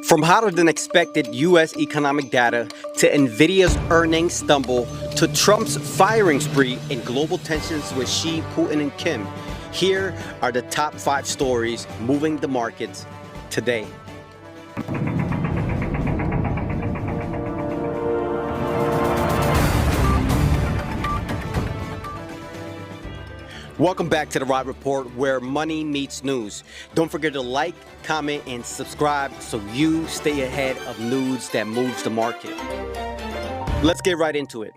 From hotter than expected U.S. economic data to NVIDIA's earnings stumble to Trump's firing spree and global tensions with Xi, Putin, and Kim, here are the top 5 stories moving the markets today. Welcome back to the Rod Report, where money meets news. Don't forget to like, comment, and subscribe so you stay ahead of news that moves the market. Let's get right into it.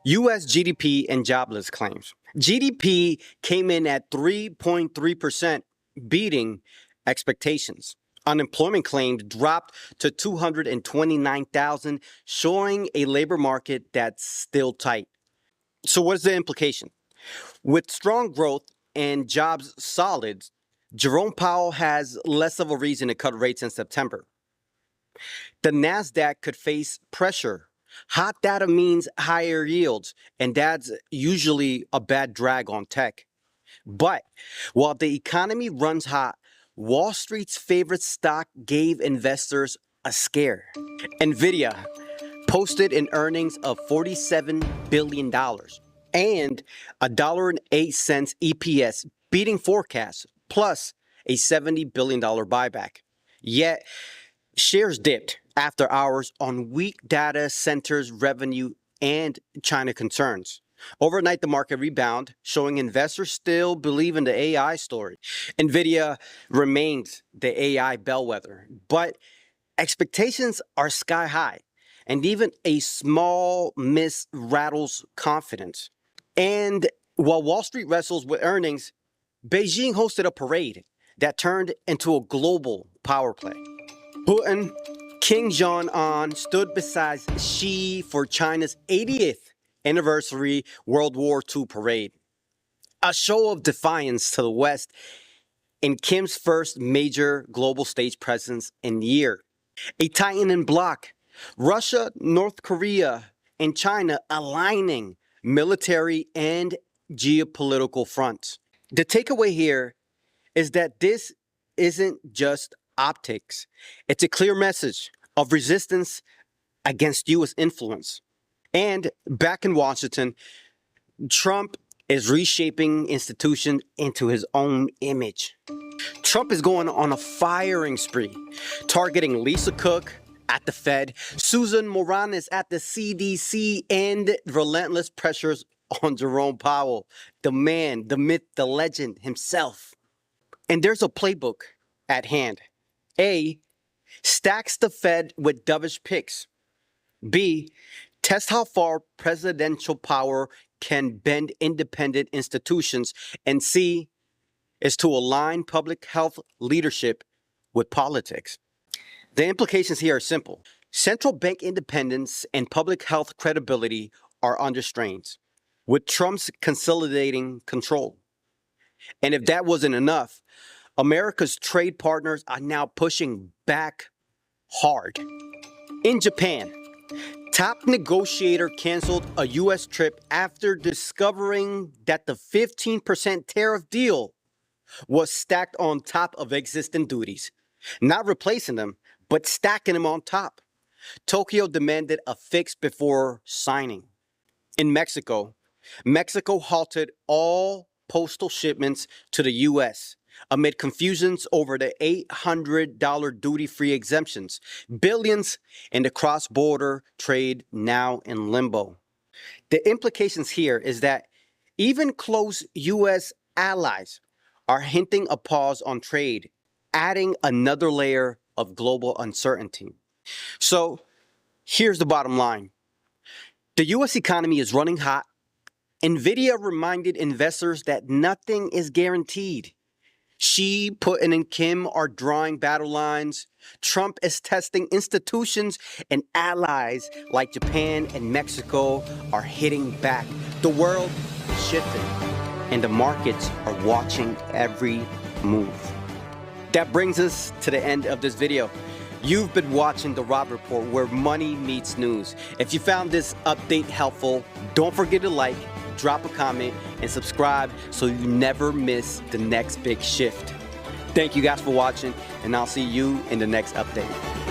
U.S. GDP and jobless claims. GDP came in at 3.3%, beating expectations. Unemployment claims dropped to 229,000, showing a labor market that's still tight. So what's the implication? With strong growth and jobs solid, Jerome Powell has less of a reason to cut rates in September. The NASDAQ could face pressure. Hot data means higher yields, and that's usually a bad drag on tech. But while the economy runs hot, Wall Street's favorite stock gave investors a scare. NVIDIA posted an earnings of $47 billion. And $1.08 EPS, beating forecasts, plus a $70 billion buyback. Yet, shares dipped after hours on weak data centers revenue and China concerns. Overnight, the market rebounded, showing investors still believe in the AI story. NVIDIA remains the AI bellwether, but expectations are sky high, and even a small miss rattles confidence. And while Wall Street wrestles with earnings, Beijing hosted a parade that turned into a global power play. Putin, King Jong-un stood beside Xi for China's 80th anniversary World War II parade. A show of defiance to the West in Kim's first major global stage presence in a year. A tightening bloc, Russia, North Korea, and China aligning military and geopolitical fronts. The takeaway here is that this isn't just optics. It's a clear message of resistance against U.S. influence. And back in Washington, Trump is reshaping institutions into his own image. Trump is going on a firing spree, targeting Lisa Cook at the Fed, Susan Monarez at the CDC, and relentless pressures on Jerome Powell, the man, the myth, the legend himself. And there's a playbook at hand. A, stacks the Fed with dovish picks. B, test how far presidential power can bend independent institutions. And C, is to align public health leadership with politics. The implications here are simple. Central bank independence and public health credibility are under strains, with Trump's consolidating control. And if that wasn't enough, America's trade partners are now pushing back hard. In Japan, top negotiator canceled a U.S. trip after discovering that the 15% tariff deal was stacked on top of existing duties, not replacing them, but stacking them on top. Tokyo demanded a fix before signing. In Mexico, Mexico halted all postal shipments to the U.S. amid confusions over the $800 duty-free exemptions. Billions in the cross-border trade now in limbo. The implications here is that even close U.S. allies are hinting a pause on trade, adding another layer of global uncertainty. So here's the bottom line. The U.S. economy is running hot. NVIDIA reminded investors that nothing is guaranteed. Xi, Putin, and Kim are drawing battle lines. Trump is testing institutions, and allies like Japan and Mexico are hitting back. The world is shifting, and the markets are watching every move. That brings us to the end of this video. You've been watching The Rod Report, where money meets news. If you found this update helpful, don't forget to like, drop a comment, and subscribe so you never miss the next big shift. Thank you guys for watching, and I'll see you in the next update.